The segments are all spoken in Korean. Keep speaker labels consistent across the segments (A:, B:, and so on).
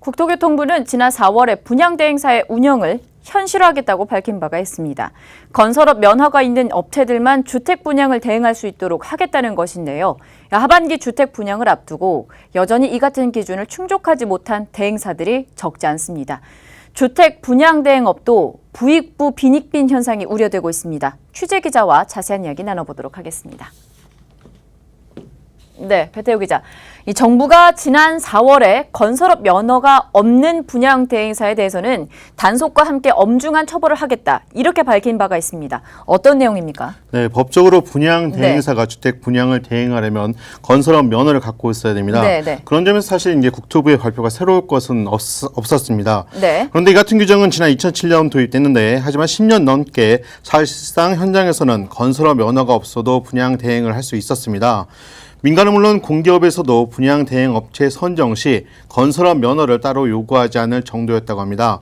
A: 국토교통부는 지난 4월에 분양대행사의 운영을 현실화하겠다고 밝힌 바가 있습니다. 건설업 면허가 있는 업체들만 주택 분양을 대행할 수 있도록 하겠다는 것인데요. 하반기 주택 분양을 앞두고 여전히 이 같은 기준을 충족하지 못한 대행사들이 적지 않습니다. 주택 분양 대행업도 부익부 빈익빈 현상이 우려되고 있습니다. 취재 기자와 자세한 이야기 나눠보도록 하겠습니다. 네, 배태우 기자. 이 정부가 지난 4월에 건설업 면허가 없는 분양 대행사에 대해서는 단속과 함께 엄중한 처벌을 하겠다. 이렇게 밝힌 바가 있습니다. 어떤 내용입니까?
B: 네, 법적으로 분양 대행사가 주택 분양을 대행하려면 건설업 면허를 갖고 있어야 됩니다. 그런 점에서 사실 이제 국토부의 발표가 새로울 것은 없었습니다. 그런데 이 같은 규정은 지난 2007년 도입됐는데 하지만 10년 넘게 사실상 현장에서는 건설업 면허가 없어도 분양 대행을 할 수 있었습니다. 민간은 물론 공기업에서도 분양 대행 업체 선정 시 건설업 면허를 따로 요구하지 않을 정도였다고 합니다.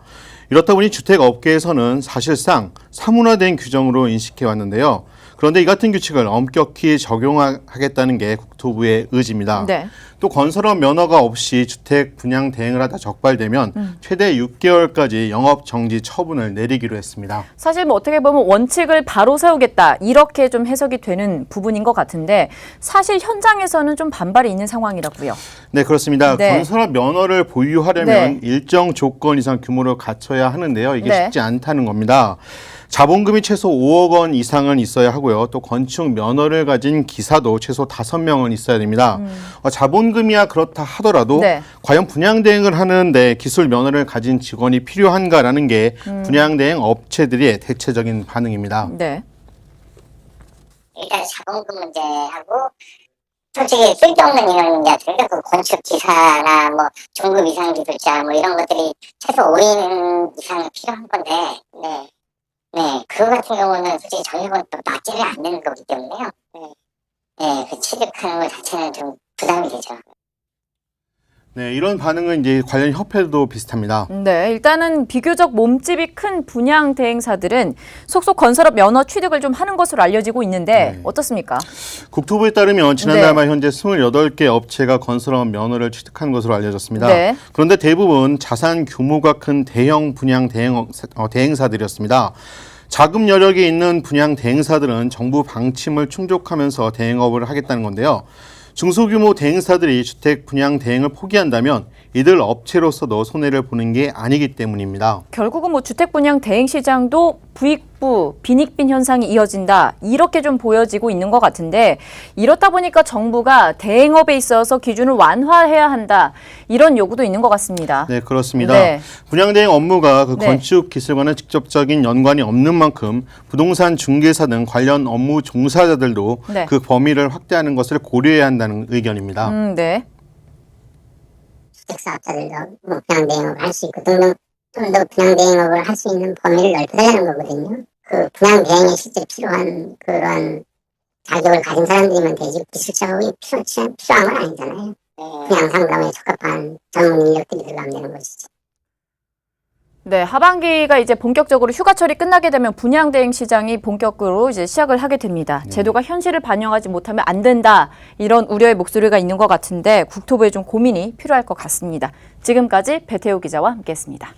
B: 이렇다 보니 주택업계에서는 사실상 사문화된 규정으로 인식해 왔는데요. 그런데 이 같은 규칙을 엄격히 적용하겠다는 게 국토부의 의지입니다. 또 건설업 면허가 없이 주택 분양 대행을 하다 적발되면 최대 6개월까지 영업 정지 처분을 내리기로 했습니다. 사실 뭐
A: 어떻게 보면 원칙을 바로 세우겠다 이렇게 좀 해석이 되는 부분인 것 같은데 사실 현장에서는 좀 반발이 있는 상황이라고요.
B: 네, 그렇습니다. 건설업 면허를 보유하려면 일정 조건 이상 규모를 갖춰야 하는데요. 이게 쉽지 않다는 겁니다. 자본금이 최소 5억 원 이상은 있어야 하고요. 또 건축 면허를 가진 기사도 최소 5명은 있어야 됩니다. 자본금이야 그렇다 하더라도 과연 분양 대행을 하는데 기술 면허를 가진 직원이 필요한가라는 게 분양 대행 업체들의 대체적인 반응입니다.
C: 일단 자본금 문제하고 솔직히 쓸데없는 인원자들은 그 건축 기사나 뭐 중급 이상 기술자 뭐 이런 것들이 최소 5인 이상은 필요한 건데 그거 같은 경우는 솔직히 저희하고는 또 맞지를 않는 거기 때문에요. 그 취득하는 것 자체는 좀 부담이 되죠.
B: 네, 이런 반응은 이제 관련 협회도 비슷합니다.
A: 일단은 비교적 몸집이 큰 분양 대행사들은 속속 건설업 면허 취득을 좀 하는 것으로 알려지고 있는데 어떻습니까?
B: 국토부에 따르면 지난달 말 현재 28개 업체가 건설업 면허를 취득한 것으로 알려졌습니다. 그런데 대부분 자산 규모가 큰 대형 분양 대행사들이었습니다. 자금 여력이 있는 분양 대행사들은 정부 방침을 충족하면서 대행업을 하겠다는 건데요. 중소규모 대행사들이 주택 분양 대행을 포기한다면 이들 업체로서도 손해를 보는 게 아니기 때문입니다.
A: 결국은 뭐 주택 분양 대행 시장도 부익부 빈익빈 현상이 이어진다 이렇게 좀 보여지고 있는 것 같은데 이렇다 보니까 정부가 대행업에 있어서 기준을 완화해야 한다 이런 요구도 있는 것 같습니다.
B: 네, 그렇습니다. 분양 대행 업무가 그 건축 기술과는 직접적인 연관이 없는 만큼 부동산 중개사 등 관련 업무 종사자들도 그 범위를 확대하는 것을 고려해야 한다는 의견입니다.
C: 주택사업자들도 뭐 분양 대행업을 할 수 있고 등등 좀 더 분양 대행업을 할 수 있는 범위를 넓혀달라는 거거든요. 그 분양 대행에 실제 필요한 그러한 자격을 가진 사람들이면 되지 기술 작업이 필요한 건 아니잖아요. 분양 상담에 적합한 전문 인력들이 들어가면 되는 것이죠.
A: 하반기가 이제 본격적으로 휴가철이 끝나게 되면 분양 대행 시장이 본격적으로 이제 시작을 하게 됩니다. 제도가 현실을 반영하지 못하면 안 된다. 이런 우려의 목소리가 있는 것 같은데 국토부에 좀 고민이 필요할 것 같습니다. 지금까지 배태우 기자와 함께했습니다.